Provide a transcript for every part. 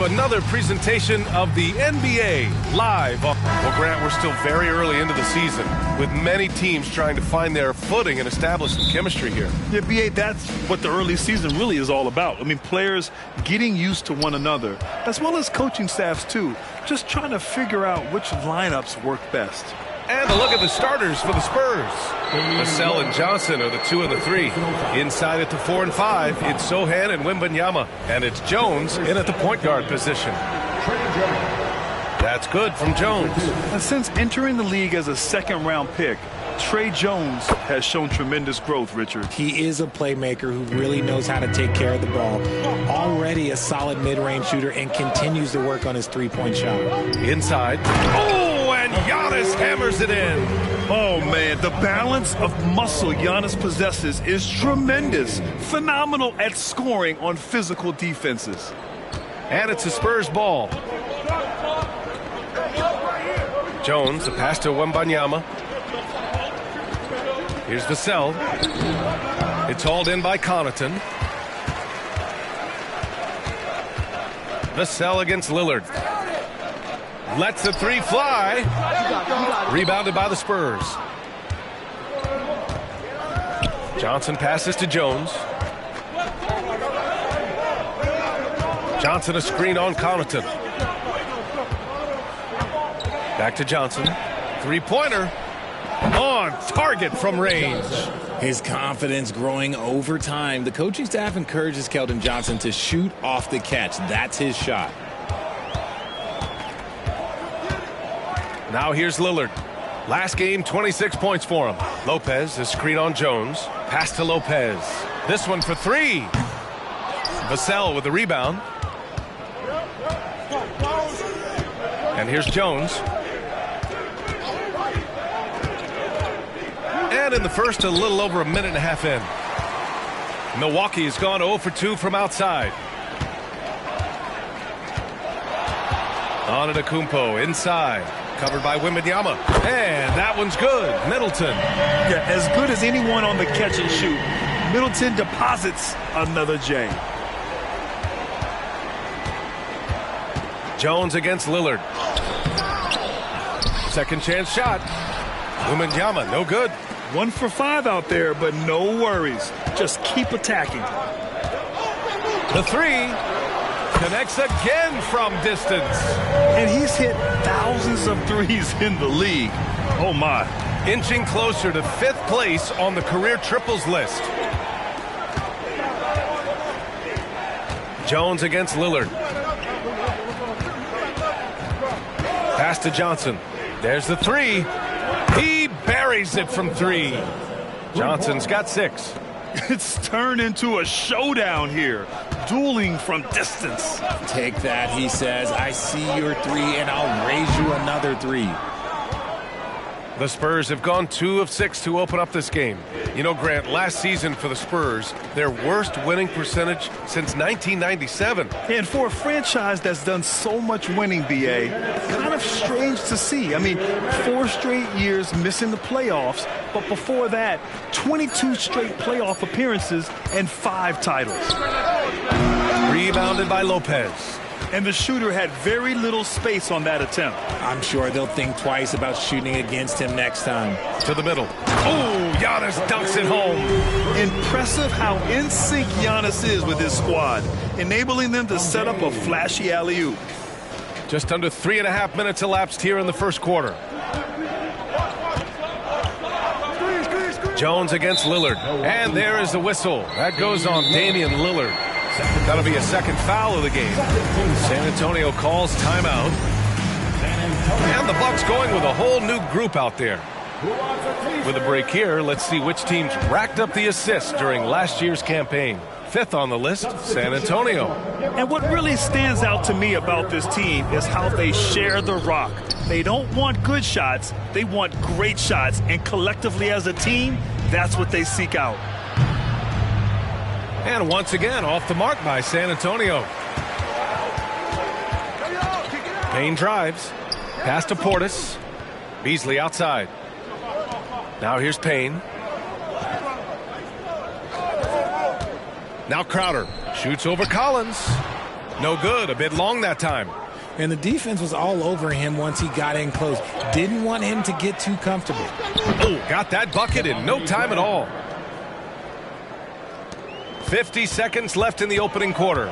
Another presentation of the NBA live. Well, Grant, we're still very early into the season with many teams trying to find their footing and establish some chemistry here. Yeah, B.A., that's what the early season really is all about. I mean, players getting used to one another, as well as coaching staffs, too. Just trying to figure out which lineups work best. And a look at the starters for the Spurs. Vassell and Johnson are the 2 and the 3. Inside at the 4 and 5, it's Sochan and Wembanyama. And it's Jones in at the point guard position. That's good from Jones. And since entering the league as a second-round pick, Trey Jones has shown tremendous growth, Richard. He is a playmaker who really knows how to take care of the ball. Already a solid mid-range shooter and continues to work on his three-point shot. Inside. Oh, and Giannis hammers it in. Oh, man, the balance of muscle Giannis possesses is tremendous. Phenomenal at scoring on physical defenses. And it's a Spurs ball. Jones, a pass to Wembanyama. Here's Vassell. It's hauled in by Connaughton. Vassell against Lillard. Lets the three fly. Rebounded by the Spurs. Johnson passes to Jones. Johnson a screen on Connaughton. Back to Johnson. Three-pointer. On target from range. His confidence growing over time. The coaching staff encourages Keldon Johnson to shoot off the catch. That's his shot. Now here's Lillard. Last game, 26 points for him. Lopez, a screen on Jones. Pass to Lopez. This one for 3. Vassell with the rebound. And here's Jones. And in the first, a little over a minute and a half in. Milwaukee has gone 0 for 2 from outside. Antetokounmpo inside. Covered by Wembanyama. And that one's good. Middleton. Yeah, as good as anyone on the catch and shoot. Middleton deposits another J. Jones against Lillard. Second chance shot. Wembanyama, no good. 1 for 5 out there, but no worries. Just keep attacking. The 3 connects again from distance. And he's hit thousands of threes in the league. Oh, my. Inching closer to 5th place on the career triples list. Jones against Lillard. Pass to Johnson. There's the 3. He buries it from 3. Johnson's got 6. It's turned into a showdown here. Dueling from distance. Take that, he says. I see your 3, and I'll raise you another 3. The Spurs have gone 2 of 6 to open up this game. You know, Grant, last season for the Spurs, their worst winning percentage since 1997. And for a franchise that's done so much winning, B.A., kind of strange to see. I mean, 4 straight years missing the playoffs, but before that, 22 straight playoff appearances and 5 titles. Rebounded by Lopez. And the shooter had very little space on that attempt. I'm sure they'll think twice about shooting against him next time. To the middle. Oh, Giannis dunks it home. Impressive how in sync Giannis is with his squad, enabling them to set up a flashy alley-oop. Just under 3.5 minutes elapsed here in the first quarter. Jones against Lillard. And there is the whistle. That goes on Damian Lillard. That'll be a second foul of the game. San Antonio calls timeout. And the Bucks going with a whole new group out there. With a break here, let's see which teams racked up the assists during last year's campaign. 5th on the list, San Antonio. And what really stands out to me about this team is how they share the rock. They don't want good shots, they want great shots. And collectively as a team, that's what they seek out. And once again, off the mark by San Antonio. Payne drives. Pass to Portis. Beasley outside. Now here's Payne. Now Crowder shoots over Collins. No good. A bit long that time. And the defense was all over him once he got in close. Didn't want him to get too comfortable. Oh, got that bucket in no time at all. 50 seconds left in the opening quarter.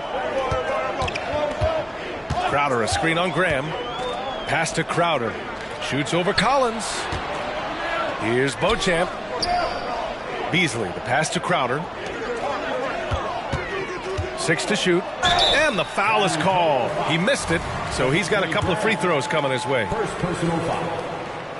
Crowder, a screen on Graham. Pass to Crowder. Shoots over Collins. Here's Beauchamp. Beasley, the pass to Crowder. 6 to shoot. And the foul is called. He missed it, so he's got a couple of free throws coming his way. First personal foul.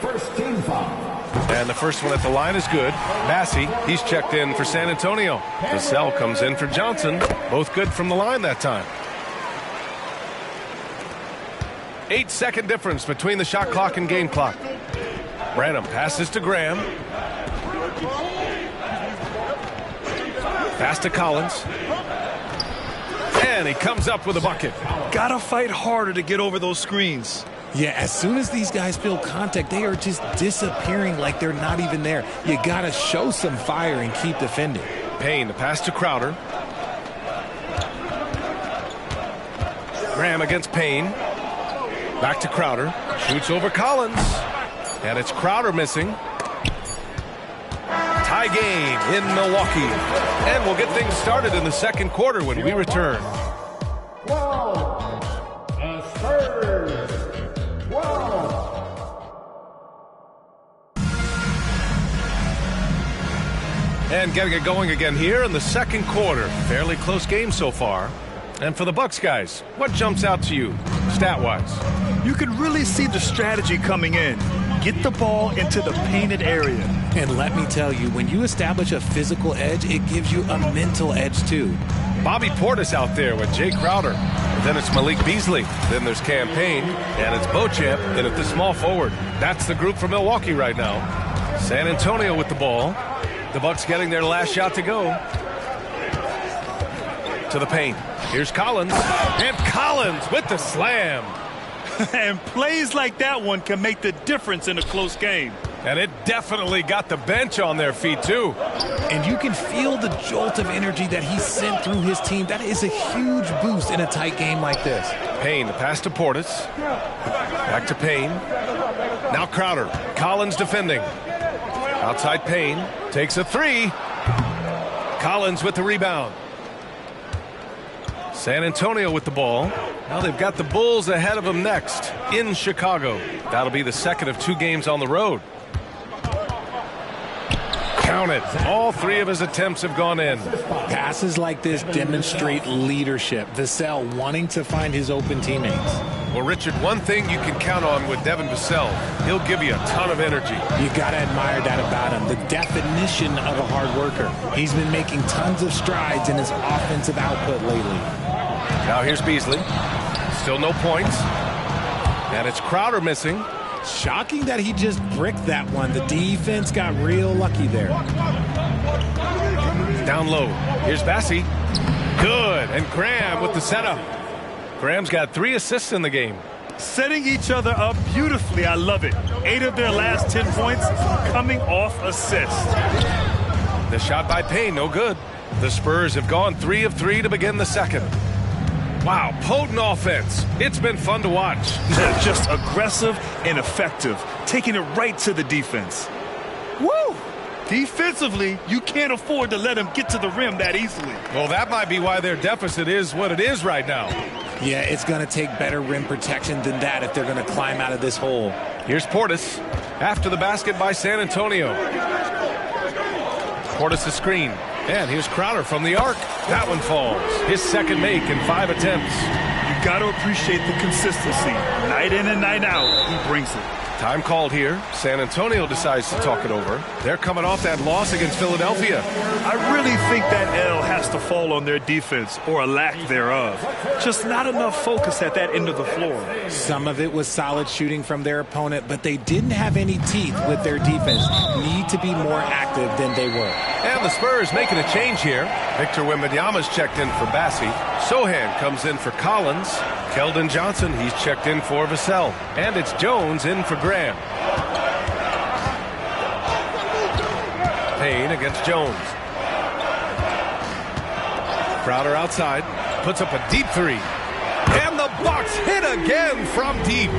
First team foul. And the first one at the line is good. Massey, he's checked in for San Antonio. Vassell comes in for Johnson. Both good from the line that time. 8-second difference between the shot clock and game clock. Branham passes to Graham. Pass to Collins. And he comes up with a bucket. Gotta fight harder to get over those screens. Yeah, as soon as these guys feel contact, they are just disappearing like they're not even there. You gotta show some fire and keep defending. Payne, the pass to Crowder. Graham against Payne. Back to Crowder. Shoots over Collins. And it's Crowder missing. Tie game in Milwaukee. And we'll get things started in the second quarter when we return. 12. Spurs. 12. And getting it going again here in the second quarter. Fairly close game so far. And for the Bucks guys, what jumps out to you, stat-wise? You could really see the strategy coming in. Get the ball into the painted area. And let me tell you, when you establish a physical edge, it gives you a mental edge too. Bobby Portis out there with Jay Crowder. And then it's Malik Beasley. Then there's Cam Payne. And it's Beauchamp. Then at the small forward. That's the group for Milwaukee right now. San Antonio with the ball. The Bucks getting their last shot to go. To the paint. Here's Collins. And Collins with the slam. And plays like that one can make the difference in a close game. And it definitely got the bench on their feet, too. And you can feel the jolt of energy that he sent through his team. That is a huge boost in a tight game like this. Payne, the pass to Portis. Back to Payne. Now Crowder. Collins defending. Outside Payne. Takes a three. Collins with the rebound. San Antonio with the ball. Now they've got the Bulls ahead of them next in Chicago. That'll be the second of 2 games on the road. Count it. All 3 of his attempts have gone in. Passes like this demonstrate leadership. Vassell wanting to find his open teammates. Well, Richard, one thing you can count on with Devin Vassell, he'll give you a ton of energy. You got to admire that about him. The definition of a hard worker. He's been making tons of strides in his offensive output lately. Now here's Beasley. Still no points. And it's Crowder missing. Shocking that he just bricked that one. The defense got real lucky there. Down low. Here's Bassey. Good. And Graham with the setup. Graham's got 3 assists in the game. Setting each other up beautifully. I love it. 8 of their last 10 points coming off assists. The shot by Payne, no good. The Spurs have gone 3 of 3 to begin the second. Wow, potent offense. It's been fun to watch. Just aggressive and effective, taking it right to the defense. Woo! Defensively, you can't afford to let them get to the rim that easily. Well, that might be why their deficit is what it is right now. Yeah, it's going to take better rim protection than that if they're going to climb out of this hole. Here's Portis. After the basket by San Antonio. Portis the screen. And here's Crowder from the arc. That one falls. His second make in 5 attempts. You got to appreciate the consistency. Night in and night out, he brings it. Time called here. San Antonio decides to talk it over. They're coming off that loss against Philadelphia. I really think that L has to fall on their defense, or a lack thereof. Just not enough focus at that end of the floor. Some of it was solid shooting from their opponent, but they didn't have any teeth with their defense. Need to be more active than they were. And the Spurs making a change here. Victor Wembanyama's checked in for Bassey. Sohan comes in for Collins. Keldon Johnson, he's checked in for Vassell. And it's Jones in for Graham. Payne against Jones. Crowder outside. Puts up a deep 3. Bucks hit again from deep.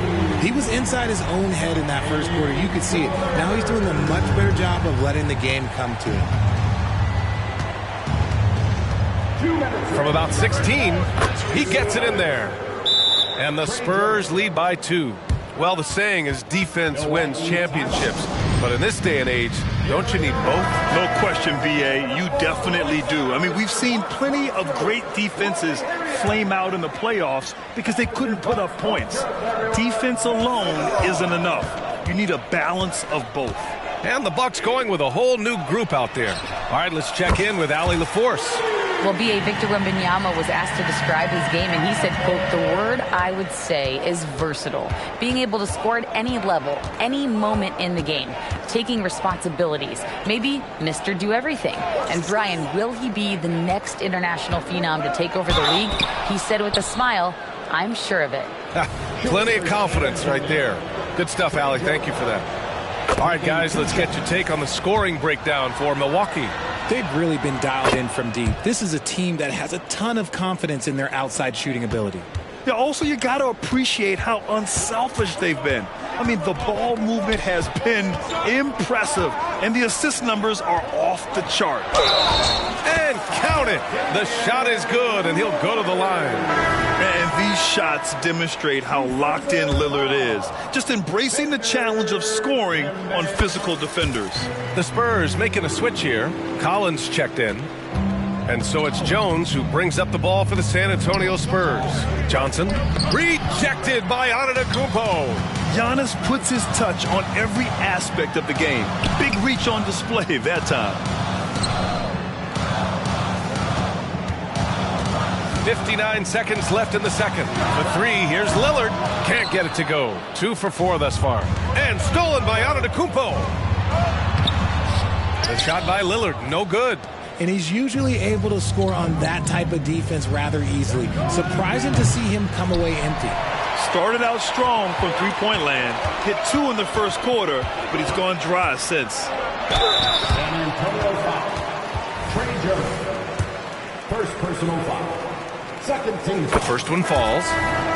He was inside his own head in that first quarter. You could see it. Now he's doing a much better job of letting the game come to him. From about 16, he gets it in there. And the Spurs lead by 2. Well, the saying is defense wins championships. But in this day and age, don't you need both? No question, B.A. You definitely do. I mean, we've seen plenty of great defenses flame out in the playoffs because they couldn't put up points. Defense alone isn't enough. You need a balance of both. And the Bucks going with a whole new group out there. All right, let's check in with Allie LaForce. Well, B.A. Victor Wembanyama was asked to describe his game, and he said, quote, "The word I would say is versatile. Being able to score at any level, any moment in the game, taking responsibilities, maybe Mr. Do-Everything." And Brian, will he be the next international phenom to take over the league? He said with a smile, "I'm sure of it." Plenty of confidence right there. Good stuff, Allie. Thank you for that. All right, guys, let's get your take on the scoring breakdown for Milwaukee. They've really been dialed in from deep. This is a team that has a ton of confidence in their outside shooting ability. Yeah, also, you got to appreciate how unselfish they've been. I mean, the ball movement has been impressive, and the assist numbers are off the chart. And count it. The shot is good, and he'll go to the line. And these shots demonstrate how locked in Lillard is, just embracing the challenge of scoring on physical defenders. The Spurs making a switch here. Collins checked in. And so it's Jones who brings up the ball for the San Antonio Spurs. Johnson rejected by Antetokounmpo. Giannis puts his touch on every aspect of the game. Big reach on display that time. 59 seconds left in the second. The three, here's Lillard. Can't get it to go. 2 for 4 thus far. And stolen by Antetokounmpo. The shot by Lillard, no good. And he's usually able to score on that type of defense rather easily. Surprising to see him come away empty. Started out strong from three-point land. Hit 2 in the first quarter, but he's gone dry since. San Antonio foul. Trey Jones. First personal foul. Second team. The first one falls.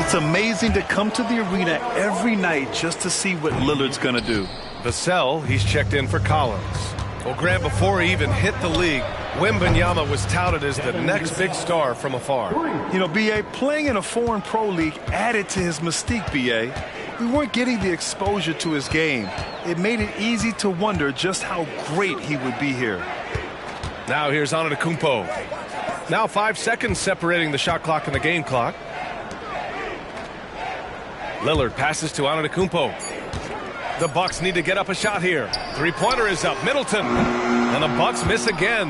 It's amazing to come to the arena every night just to see what Lillard's going to do. Vassell, he's checked in for Collins. Well, Grant, before he even hit the league, Wembanyama was touted as the next big star from afar. You know, B.A., playing in a foreign pro league added to his mystique, B.A. We weren't getting the exposure to his game. It made it easy to wonder just how great he would be here. Now here's Antetokounmpo. Now 5 seconds separating the shot clock and the game clock. Lillard passes to Antetokounmpo. The Bucks need to get up a shot here. Three-pointer is up. Middleton. And the Bucks miss again.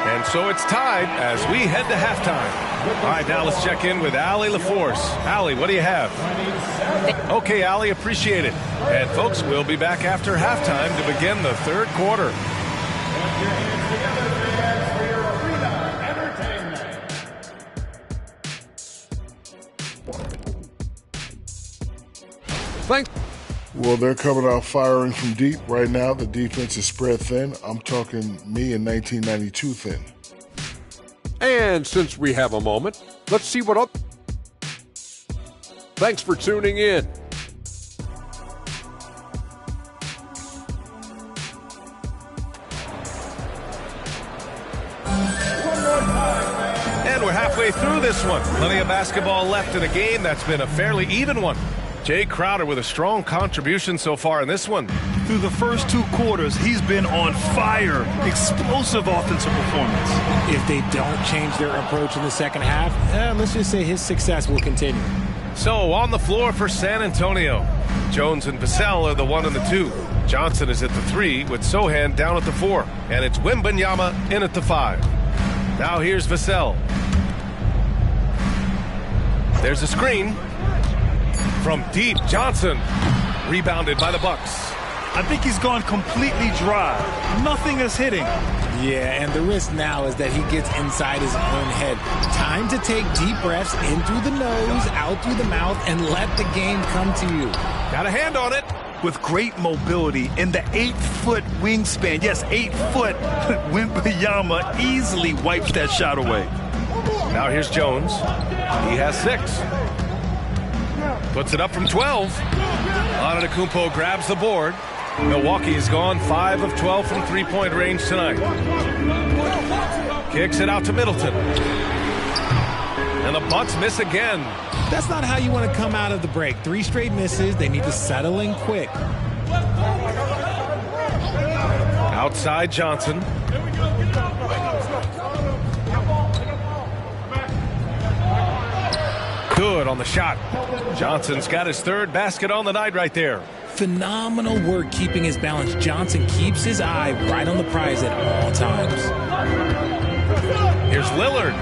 And so it's tied as we head to halftime. All right, now let's check in with Allie LaForce. Allie, what do you have? Okay, Allie, appreciate it. And folks, we'll be back after halftime to begin the third quarter. Thanks. Well, they're coming out firing from deep right now. The defense is spread thin. I'm talking me in 1992 thin. And since we have a moment, let's see what up. Thanks for tuning in. And we're halfway through this one. Plenty of basketball left in a game that's been a fairly even one. Jay Crowder with a strong contribution so far in this one. Through the first 2 quarters, he's been on fire. Explosive offensive performance. If they don't change their approach in the second half, let's just say his success will continue. So on the floor for San Antonio, Jones and Vassell are the 1 and the 2. Johnson is at the 3 with Sohan down at the 4. And it's Wembanyama in at the 5. Now here's Vassell. There's a screen. From deep, Johnson. Rebounded by the Bucks. I think he's gone completely dry. Nothing is hitting. Yeah, and the risk now is that he gets inside his own head. Time to take deep breaths in through the nose, out through the mouth, and let the game come to you. Got a hand on it. With great mobility in the 8-foot wingspan. Yes, 8 foot. Wembanyama easily wipes that shot away. Now here's Jones. He has 6. Puts it up from 12. Antetokounmpo grabs the board. Milwaukee has gone 5 of 12 from three-point range tonight. Kicks it out to Middleton. And the Bucks miss again. That's not how you want to come out of the break. 3 straight misses. They need to settle in quick. Outside Johnson. Good on the shot. Johnson's got his 3rd basket on the night right there. Phenomenal work keeping his balance. Johnson keeps his eye right on the prize at all times. Here's Lillard.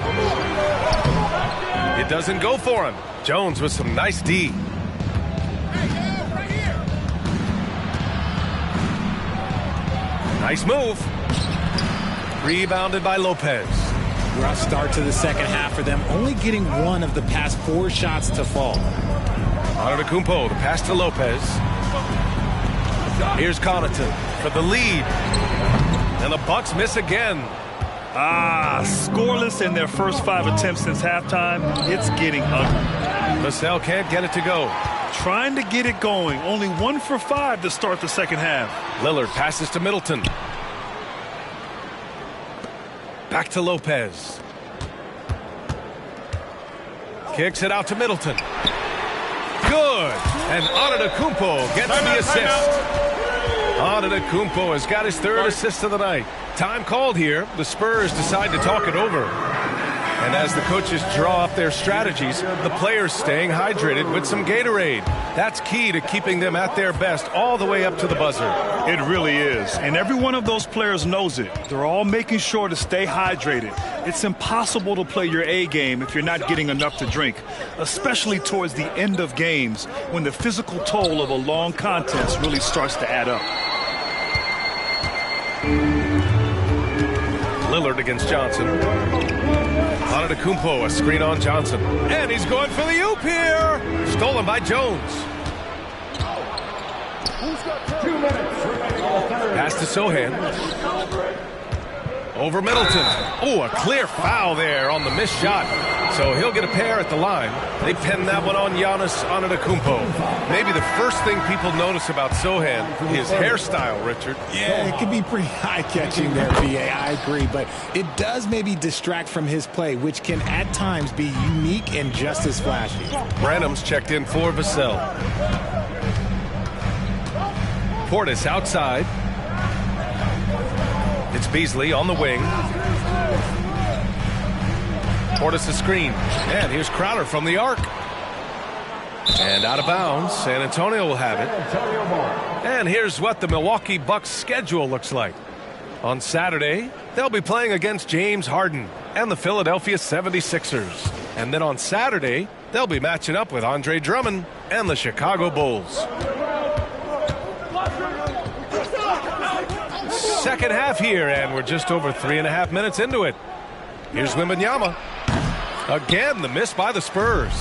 It doesn't go for him. Jones with some nice D. Nice move. Rebounded by Lopez. Rough start to the second half for them, only getting 1 of the past 4 shots to fall. Antetokounmpo, the pass to Lopez. Here's Connaughton for the lead. And the Bucks miss again. Scoreless in their first 5 attempts since halftime. It's getting ugly. Vassell can't get it to go. Trying to get it going. Only 1 for 5 to start the second half. Lillard passes to Middleton. Back to Lopez. Kicks it out to Middleton. Good. And Antetokounmpo gets the assist. Antetokounmpo has got his 3rd assist of the night. Time called here. The Spurs decide to talk it over. And as the coaches draw up their strategies, the players staying hydrated with some Gatorade. That's key to keeping them at their best all the way up to the buzzer. It really is. And every one of those players knows it. They're all making sure to stay hydrated. It's impossible to play your A game if you're not getting enough to drink, especially towards the end of games when the physical toll of a long contest really starts to add up. Lillard against Johnson. Antetokounmpo, a screen on Johnson. And he's going for the oop here. Stolen by Jones. Pass to Sohan. Over Middleton. Oh, a clear foul there on the missed shot. So he'll get a pair at the line. They pin that one on Giannis Antetokounmpo. Maybe the first thing people notice about Sohan, his hairstyle, Richard. Yeah, it can be pretty eye-catching there, B.A. I agree. But it does maybe distract from his play, which can at times be unique and just as flashy. Branham's checked in for Vassell. Portis outside. It's Beasley on the wing. Portis a screen. And here's Crowder from the arc. And out of bounds. San Antonio will have it. And here's what the Milwaukee Bucks schedule looks like. On Saturday, they'll be playing against James Harden and the Philadelphia 76ers. And then on Saturday, they'll be matching up with Andre Drummond and the Chicago Bulls. Second half here, and we're just over 3.5 minutes into it. Here's Wembanyama. Again, the miss by the Spurs.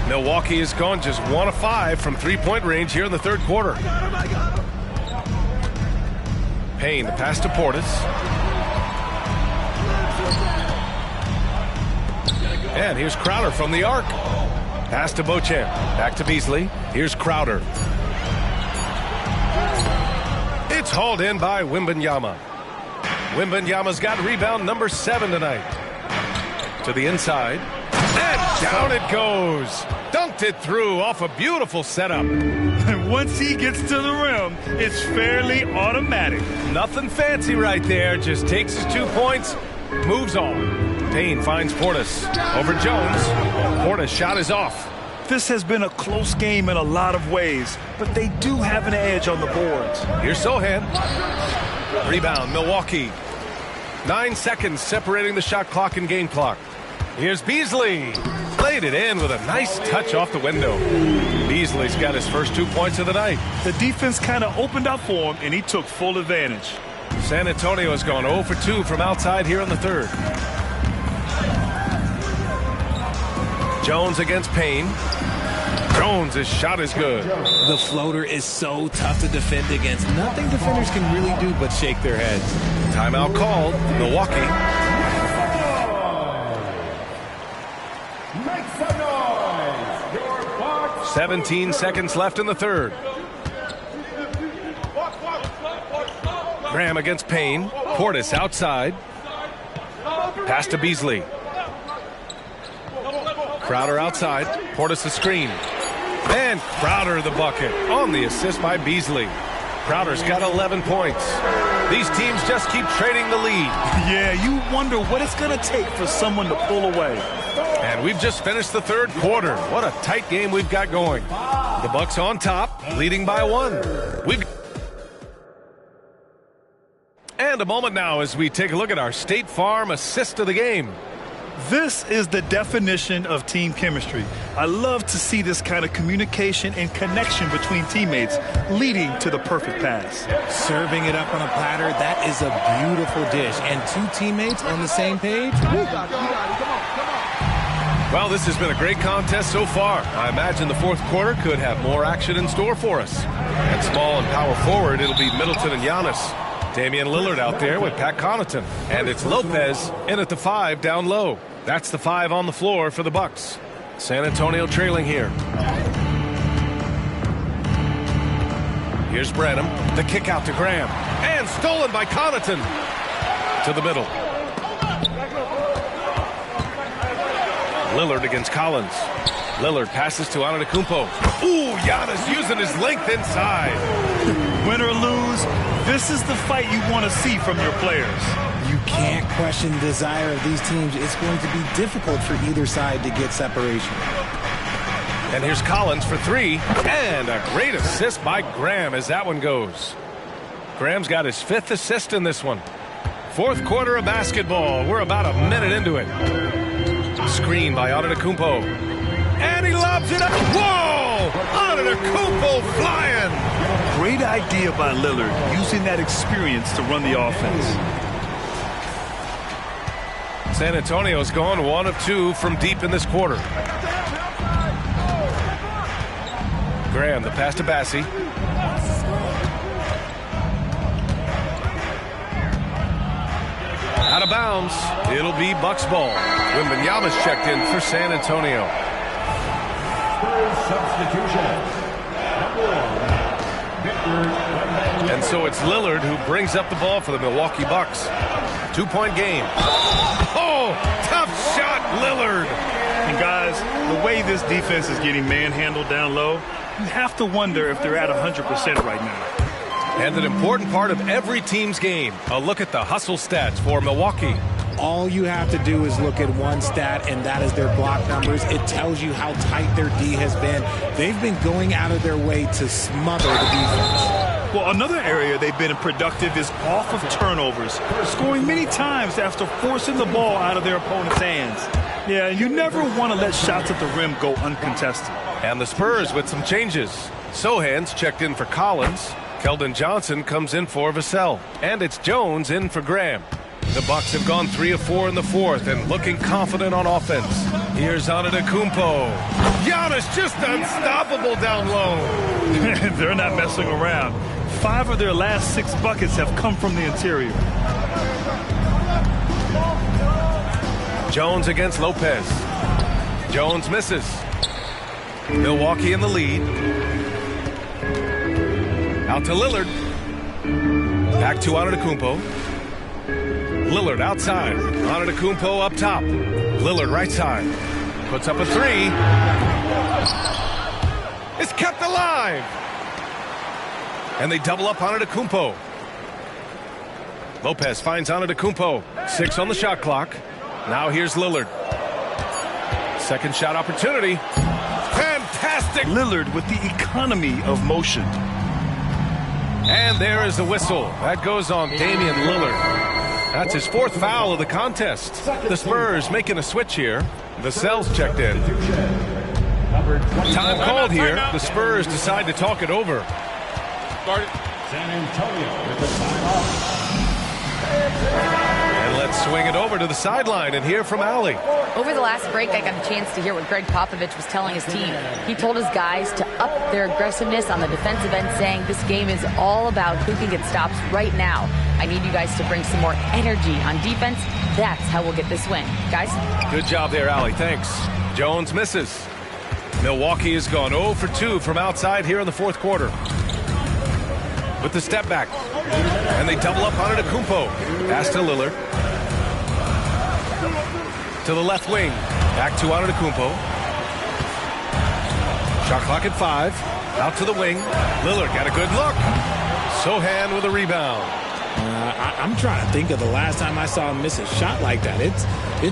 Milwaukee has gone just 1 of 5 from three-point range here in the third quarter. Payne, the pass to Portis. And here's Crowder from the arc. Pass to Beauchamp. Back to Beasley. Here's Crowder. It's hauled in by Wembanyama. Wembanyama's got rebound number 7 tonight. To the inside. And down it goes. Dunked it through off a beautiful setup. And once he gets to the rim, it's fairly automatic. Nothing fancy right there. Just takes his 2 points, moves on. Payne finds Portis. Over Jones. Portis' shot is off. This has been a close game in a lot of ways, but they do have an edge on the boards. Here's Sohan. Rebound, Milwaukee. 9 seconds separating the shot clock and game clock. Here's Beasley. Played it in with a nice touch off the window. Beasley's got his first 2 points of the night. The defense kind of opened up for him, and he took full advantage. San Antonio has gone 0 for 2 from outside here in the third. Jones against Payne. Jones' shot is good. The floater is so tough to defend against. Nothing defenders can really do but shake their heads. Timeout called. Milwaukee. Make some noise. Your Bucks. 17 seconds left in the third. Graham against Payne. Portis outside. Pass to Beasley. Crowder outside. Portis a screen. And Crowder the bucket on the assist by Beasley. Crowder's got 11 points. These teams just keep trading the lead. Yeah, you wonder what it's going to take for someone to pull away. And we've just finished the third quarter. What a tight game we've got going. The Bucks on top, leading by 1. And a moment now as we take a look at our State Farm assist of the game. This is the definition of team chemistry. I love to see this kind of communication and connection between teammates leading to the perfect pass. Serving it up on a platter, that is a beautiful dish. And 2 teammates on the same page. Well, this has been a great contest so far. I imagine the fourth quarter could have more action in store for us. At small and power forward, it'll be Middleton and Giannis. Damian Lillard out there with Pat Connaughton. And it's Lopez in at the 5 down low. That's the 5 on the floor for the Bucks. San Antonio trailing here. Here's Branham. The kick out to Graham. And stolen by Connaughton. To the middle. Lillard against Collins. Lillard passes to Antetokounmpo. Ooh, Giannis using his length inside. Win or lose, this is the fight you want to see from your players. You can't question the desire of these teams. It's going to be difficult for either side to get separation. And here's Collins for 3. And a great assist by Graham as that one goes. Graham's got his 5th assist in this one. Fourth quarter of basketball. We're about a minute into it. Screen by Antetokounmpo. And he lobs it up. Whoa! Antetokounmpo flying. Great idea by Lillard, using that experience to run the offense. San Antonio's gone 1 of 2 from deep in this quarter. Graham, the pass to Bassie. Out of bounds. It'll be Bucks ball. Wembanyama's checked in for San Antonio. And so it's Lillard who brings up the ball for the Milwaukee Bucks. 2-point game. Oh, tough shot, Lillard. And guys, the way this defense is getting manhandled down low, you have to wonder if they're at 100% right now. And an important part of every team's game, a look at the hustle stats for Milwaukee. All you have to do is look at one stat, and that is their block numbers. It tells you how tight their D has been. They've been going out of their way to smother the defense. Well, another area they've been productive is off of turnovers, scoring many times after forcing the ball out of their opponent's hands. Yeah, you never want to let shots at the rim go uncontested. And the Spurs with some changes. Sohan's checked in for Collins. Keldon Johnson comes in for Vassell. And it's Jones in for Graham. The Bucks have gone 3 of 4 in the fourth and looking confident on offense. Here's Antetokounmpo. Giannis just unstoppable down low. They're not messing around. 5 of their last 6 buckets have come from the interior. Jones against Lopez. Jones misses. Milwaukee in the lead. Out to Lillard. Back to Antetokounmpo. Lillard outside. Antetokounmpo up top. Lillard right side. Puts up a 3. It's kept alive. And they double up Antetokounmpo. Lopez finds Antetokounmpo. 6 on the shot clock. Now here's Lillard. Second shot opportunity. Fantastic. Lillard with the economy of motion. And there is the whistle. That goes on Damian Lillard. That's his 4th foul of the contest. The Spurs making a switch here. Vassell's checked in. Time called here. The Spurs decide to talk it over. San Antonio with the timeout. And let's swing it over to the sideline and hear from Allie. Over the last break, I got a chance to hear what Greg Popovich was telling his team. He told his guys to up their aggressiveness on the defensive end, saying this game is all about who can get stops right now. I need you guys to bring some more energy on defense. That's how we'll get this win. Guys? Good job there, Allie. Thanks. Jones misses. Milwaukee has gone 0 for 2 from outside here in the fourth quarter. With the step back. And they double up on Antetokounmpo. Pass to Lillard. To the left wing. Back to Antetokounmpo. Shot clock at 5. Out to the wing. Lillard got a good look. Sohan with a rebound. I'm trying to think of the last time I saw him miss a shot like that. It's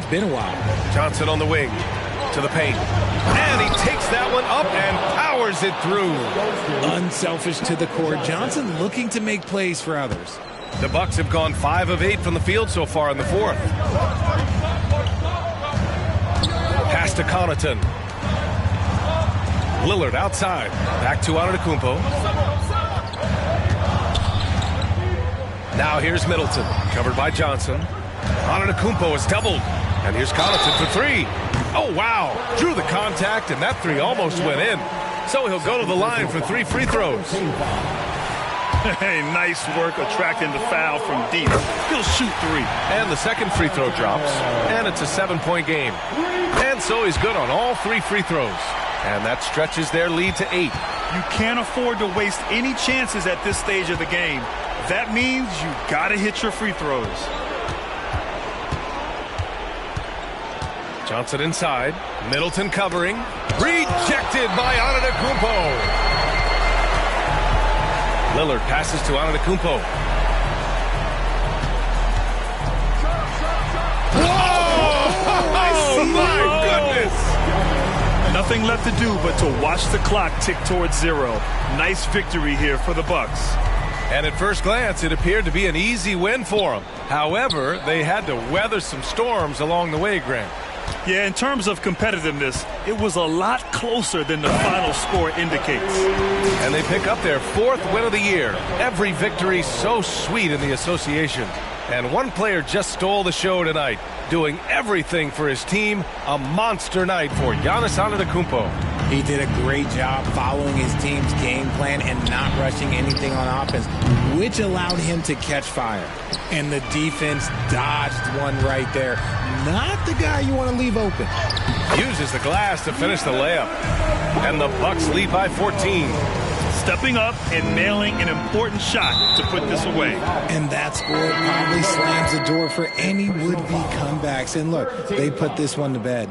been a while. Johnson on the wing. To the paint. And he takes that one up and powers it through. Unselfish to the core. Johnson looking to make plays for others. The Bucks have gone 5 of 8 from the field so far in the fourth. Pass to Connaughton. Lillard outside. Back to Antetokounmpo. Now here's Middleton. Covered by Johnson. Antetokounmpo is doubled. And here's Connaughton for 3. Oh, wow. Drew the contact, and that 3 almost went in. So he'll go to the line for 3 free throws. Hey, nice work attracting the foul from deep. He'll shoot 3. And the second free throw drops. And it's a 7-point game. And so he's good on all 3 free throws. And that stretches their lead to 8. You can't afford to waste any chances at this stage of the game. That means you got to hit your free throws. Johnson inside. Middleton covering. Rejected by Antetokounmpo. Lillard passes to Antetokounmpo. Whoa! My goodness! Nothing left to do but to watch the clock tick towards 0. Nice victory here for the Bucks. And at first glance, it appeared to be an easy win for them. However, they had to weather some storms along the way, Grant. Yeah, in terms of competitiveness, it was a lot closer than the final score indicates. And they pick up their 4th win of the year. Every victory so sweet in the association. And one player just stole the show tonight, doing everything for his team. A monster night for Giannis Antetokounmpo. He did a great job following his team's game plan and not rushing anything on offense, which allowed him to catch fire. And the defense dodged one right there. Not the guy you want to leave open. Uses the glass to finish the layup. And the Bucks lead by 14. Stepping up and nailing an important shot to put this away. And that score probably slams the door for any would-be comebacks. And look, they put this one to bed.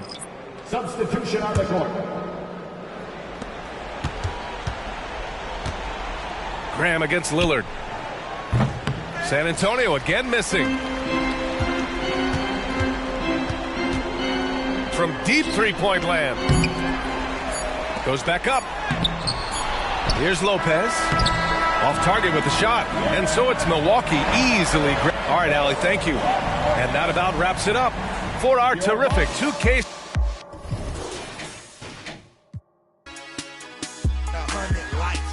Substitution on the court. Graham against Lillard. San Antonio again missing. From deep three-point land. Goes back up. Here's Lopez. Off target with the shot. And so it's Milwaukee easily. All right, Allie, thank you. And that about wraps it up for our terrific 2K. life.